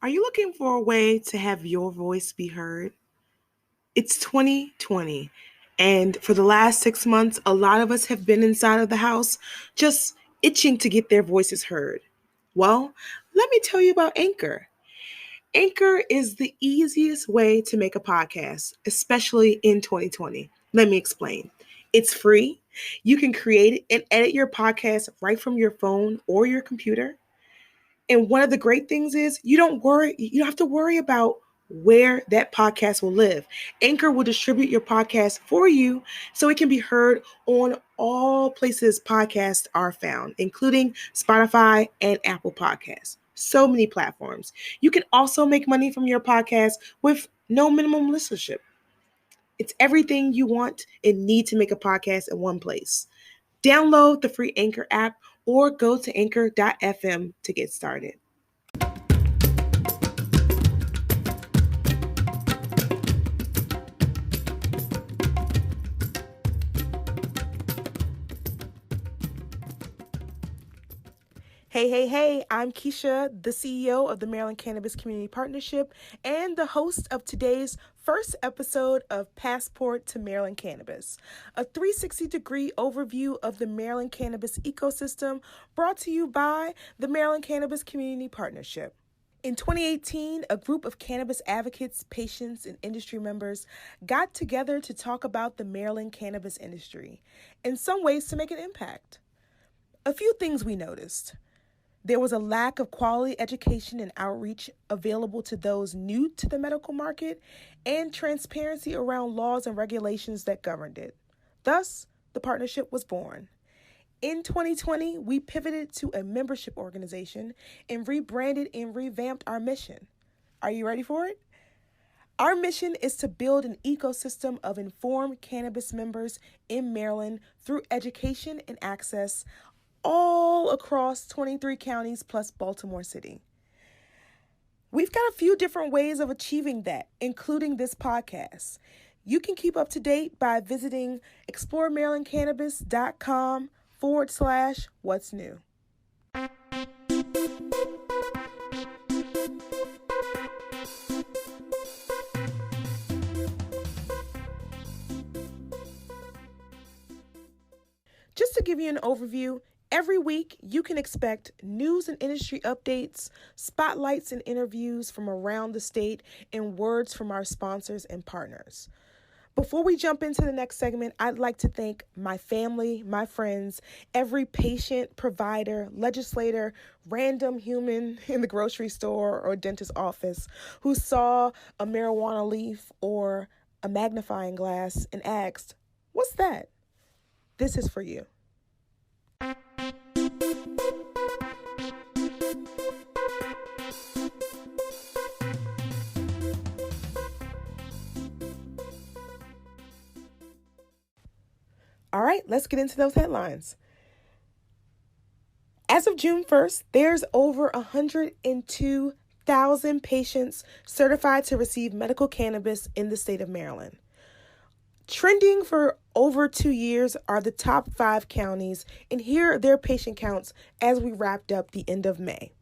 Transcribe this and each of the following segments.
Are you looking for a way to have your voice be heard? It's 2020, and for the last 6 months, a lot of us have been inside of the house just itching to get their voices heard. Well, let me tell you about Anchor. Anchor is the easiest way to make a podcast, especially in 2020. Let me explain. It's free. You can create and edit your podcast right from your phone or your computer. And one of the great things is you don't have to worry about where that podcast will live. Anchor will distribute your podcast for you so it can be heard on all places podcasts are found, including Spotify and Apple Podcasts. So many platforms. You can also make money from your podcast with no minimum listenership. It's everything you want and need to make a podcast in one place. Download the free Anchor app or go to anchor.fm to get started. Hey, I'm Keisha, the CEO of the Maryland Cannabis Community Partnership and the host of today's first episode of Passport to Maryland Cannabis, a 360-degree overview of the Maryland cannabis ecosystem brought to you by the Maryland Cannabis Community Partnership. In 2018, a group of cannabis advocates, patients, and industry members got together to talk about the Maryland cannabis industry and some ways to make an impact. A few things we noticed. There was a lack of quality education and outreach available to those new to the medical market and transparency around laws and regulations that governed it. Thus, the partnership was born. In 2020, we pivoted to a membership organization and rebranded and revamped our mission. Are you ready for it? Our mission is to build an ecosystem of informed cannabis members in Maryland through education and access all across 23 counties plus Baltimore City. We've got a few different ways of achieving that, including this podcast. You can keep up to date by visiting exploremarylandcannabis.com/what's new. Just to give you an overview, every week, you can expect news and industry updates, spotlights and interviews from around the state, and words from our sponsors and partners. Before we jump into the next segment, I'd like to thank my family, my friends, every patient, provider, legislator, random human in the grocery store or dentist office who saw a marijuana leaf or a magnifying glass and asked, "What's that?" This is for you. All right, let's get into those headlines. As of June 1st, there's over 102,000 patients certified to receive medical cannabis in the state of Maryland. Trending for over 2 years are the top 5 counties, and here are their patient counts as we wrapped up the end of May.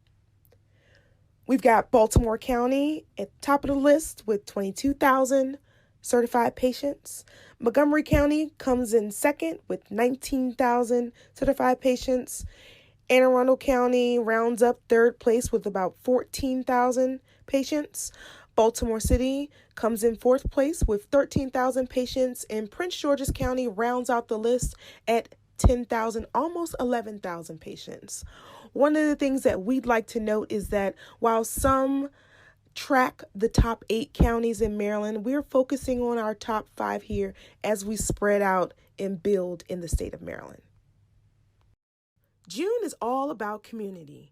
We've got Baltimore County at the top of the list with 22,000 certified patients. Montgomery County comes in second with 19,000 certified patients. Anne Arundel County rounds up third place with about 14,000 patients. Baltimore City comes in fourth place with 13,000 patients, and Prince George's County rounds out the list at 10,000, almost 11,000 patients. One of the things that we'd like to note is that while some track the top 8 counties in Maryland, we're focusing on our top 5 here as we spread out and build in the state of Maryland. June is all about community.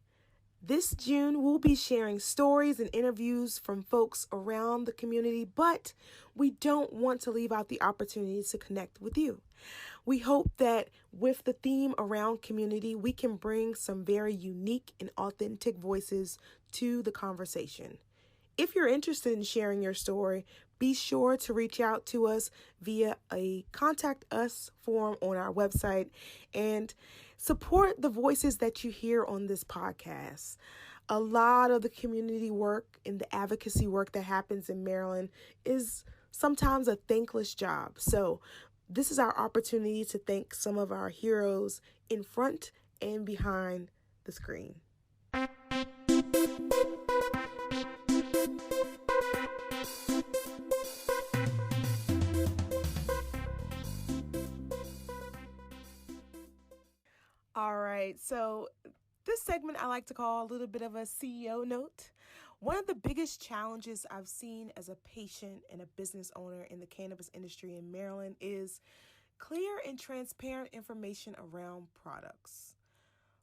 This June, we'll be sharing stories and interviews from folks around the community, but we don't want to leave out the opportunity to connect with you. We hope that with the theme around community, we can bring some very unique and authentic voices to the conversation. If you're interested in sharing your story, be sure to reach out to us via a Contact Us form on our website and support the voices that you hear on this podcast. A lot of the community work and the advocacy work that happens in Maryland is sometimes a thankless job. So this is our opportunity to thank some of our heroes in front and behind the screen. All right, so this segment I like to call a little bit of a CEO note. One of the biggest challenges I've seen as a patient and a business owner in the cannabis industry in Maryland is clear and transparent information around products.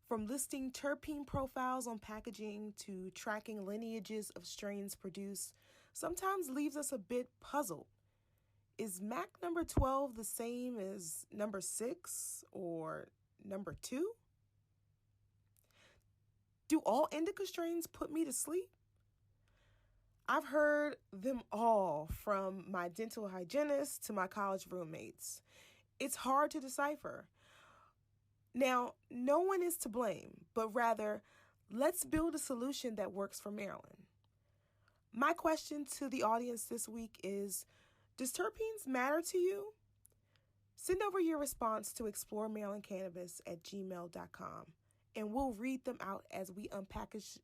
From listing terpene profiles on packaging to tracking lineages of strains produced, sometimes leaves us a bit puzzled. Is MAC number 12 the same as number 6 or number 2? Do all indica strains put me to sleep? I've heard them all, from my dental hygienist to my college roommates. It's hard to decipher. Now, no one is to blame, but rather, let's build a solution that works for Maryland. My question to the audience this week is, does terpenes matter to you? Send over your response to exploremarylandcannabis@gmail.com, and we'll read them out as we unpackage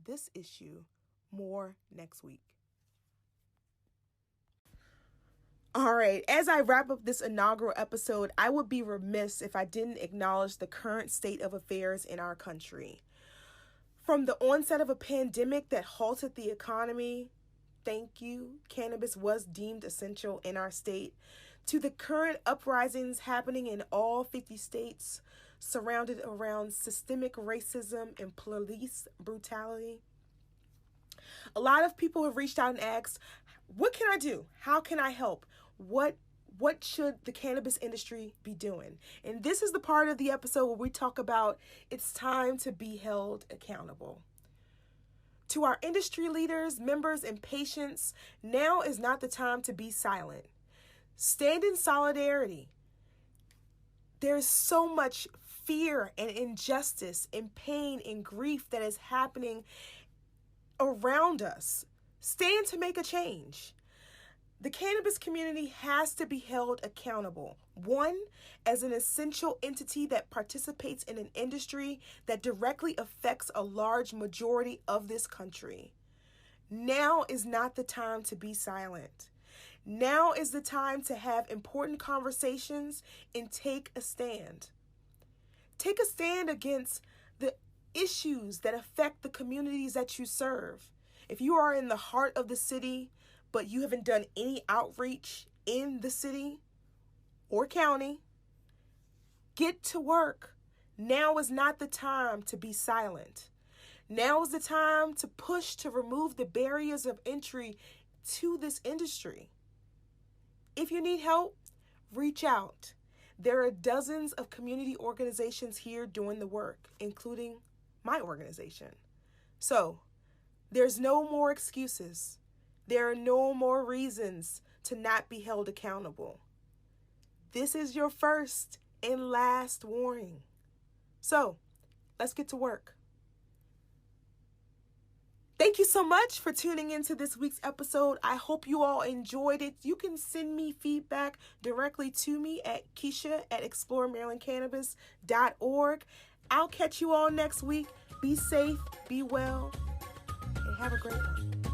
this issue more next week. All right, as I wrap up this inaugural episode, I would be remiss if I didn't acknowledge the current state of affairs in our country. From the onset of a pandemic that halted the economy, thank you, cannabis was deemed essential in our state, to the current uprisings happening in all 50 states, surrounded around systemic racism and police brutality. A lot of people have reached out and asked, what can I do? How can I help? What should the cannabis industry be doing? And this is the part of the episode where we talk about it's time to be held accountable. To our industry leaders, members, and patients, now is not the time to be silent. Stand in solidarity. There's so much fear and injustice and pain and grief that is happening around us. Stand to make a change. The cannabis community has to be held accountable. One, as an essential entity that participates in an industry that directly affects a large majority of this country. Now is not the time to be silent. Now is the time to have important conversations and take a stand. Take a stand against the issues that affect the communities that you serve. If you are in the heart of the city, but you haven't done any outreach in the city or county, get to work. Now is not the time to be silent. Now is the time to push to remove the barriers of entry to this industry. If you need help, reach out. There are dozens of community organizations here doing the work, including my organization. So, there's no more excuses. There are no more reasons to not be held accountable. This is your first and last warning. So, let's get to work. Thank you so much for tuning into this week's episode. I hope you all enjoyed it. You can send me feedback directly to me at keisha@exploremarylandcannabis.org. I'll catch you all next week. Be safe, be well, and have a great one.